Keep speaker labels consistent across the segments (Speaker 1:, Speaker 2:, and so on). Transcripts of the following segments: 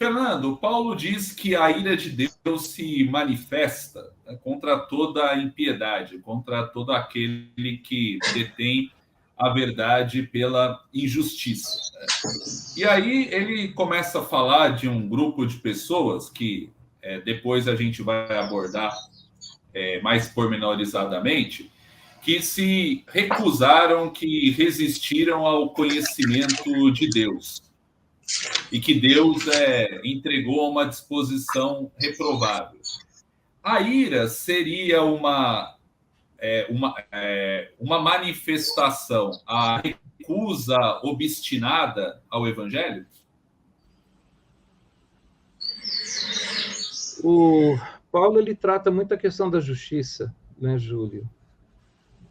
Speaker 1: Fernando, Paulo diz que a ira de Deus se manifesta, né, contra toda a impiedade, contra todo aquele que detém a verdade pela injustiça. E aí ele começa a falar de um grupo de pessoas que depois a gente vai abordar mais pormenorizadamente, que se recusaram, que resistiram ao conhecimento de Deus e que Deus entregou a uma disposição reprovável. A ira seria uma manifestação, a recusa obstinada ao Evangelho?
Speaker 2: O Paulo ele trata muito a questão da justiça, né, Júlio?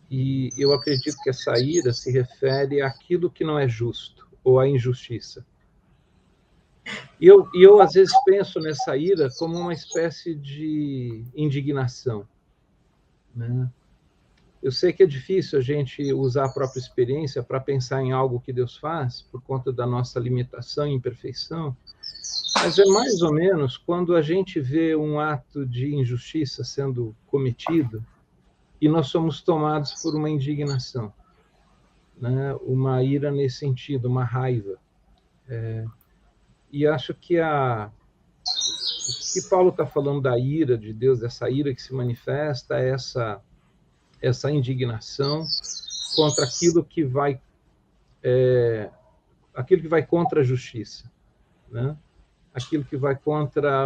Speaker 2: E eu acredito que essa ira se refere àquilo que não é justo, ou à injustiça. E eu às vezes penso nessa ira como uma espécie de indignação, né? Eu sei que é difícil a gente usar a própria experiência para pensar em algo que Deus faz, por conta da nossa limitação e imperfeição, mas é mais ou menos quando a gente vê um ato de injustiça sendo cometido e nós somos tomados por uma indignação, né? Uma ira nesse sentido, uma raiva. E acho que o que Paulo está falando da ira de Deus, dessa ira que se manifesta, é essa indignação contra aquilo que vai contra a justiça, né? Aquilo que vai contra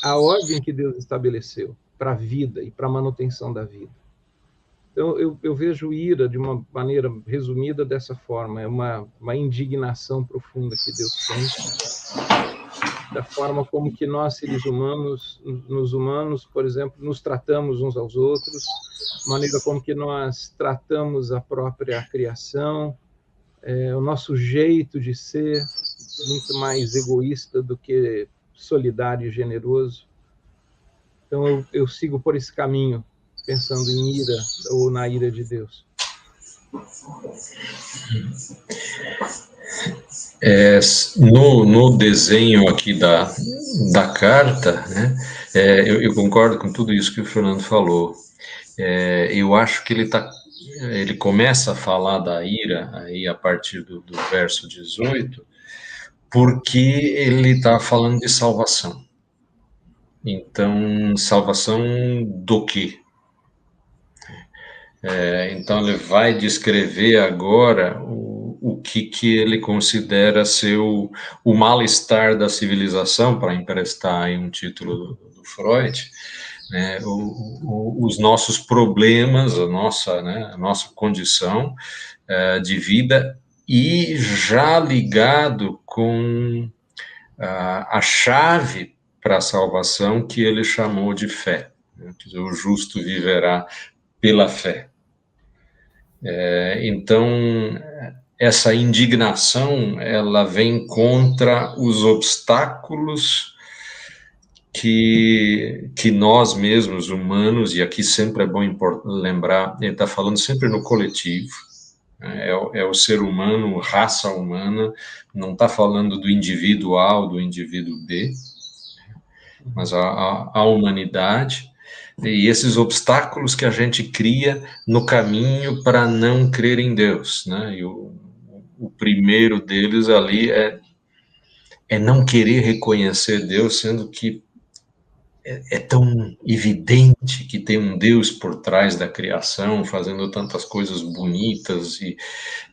Speaker 2: a ordem que Deus estabeleceu para a vida e para a manutenção da vida. Então, eu vejo ira de uma maneira resumida dessa forma, é uma indignação profunda que Deus tem da forma como que nós, seres humanos, por exemplo, nos tratamos uns aos outros, maneira como que nós tratamos a própria criação, o nosso jeito de ser, muito mais egoísta do que solidário e generoso. Então, eu sigo por esse caminho, pensando em ira ou na ira de Deus.
Speaker 3: No desenho aqui da carta, né, eu concordo com tudo isso que o Fernando falou. Eu acho que ele começa a falar da ira aí a partir do verso 18, porque ele está falando de salvação. Então, salvação do quê? Então, ele vai descrever agora o que ele considera ser o mal-estar da civilização, para emprestar aí um título do Freud, né, os nossos problemas, a nossa condição de vida, e já ligado com a chave para a salvação que ele chamou de fé. Né? Quer dizer, o justo viverá pela fé. Então, essa indignação, ela vem contra os obstáculos que nós mesmos, humanos, e aqui sempre é bom lembrar, ele está falando sempre no coletivo, né? É o ser humano, raça humana, não está falando do indivíduo A ou do indivíduo B, mas a humanidade, e esses obstáculos que a gente cria no caminho para não crer em Deus, né? E o primeiro deles ali é não querer reconhecer Deus, sendo que é tão evidente que tem um Deus por trás da criação, fazendo tantas coisas bonitas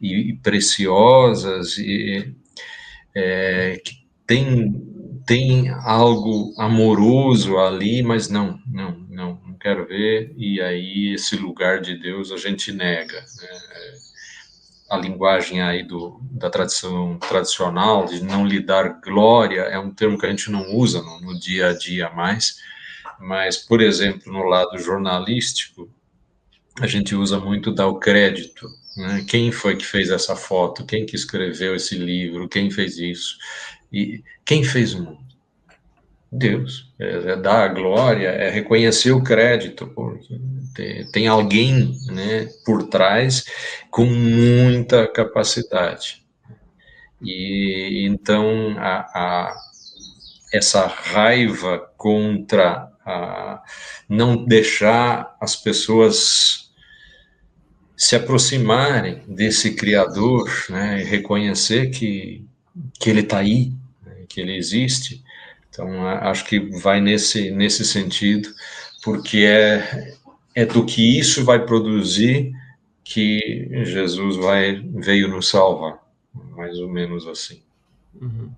Speaker 3: e preciosas, que tem algo amoroso ali, mas não quero ver, e aí esse lugar de Deus a gente nega, né? A linguagem aí da tradição tradicional, de não lhe dar glória, é um termo que a gente não usa no dia a dia mais, mas, por exemplo, no lado jornalístico, a gente usa muito dar o crédito, né? Quem foi que fez essa foto? Quem que escreveu esse livro? Quem fez isso? E quem fez o mundo? Deus. É dar a glória, é reconhecer o crédito, porque tem alguém, né, por trás com muita capacidade. E então essa raiva contra não deixar as pessoas se aproximarem desse Criador, né, e reconhecer que ele está aí, né, que ele existe. Então, acho que vai nesse sentido, porque é do que isso vai produzir que Jesus veio nos salvar, mais ou menos assim.
Speaker 2: Uhum.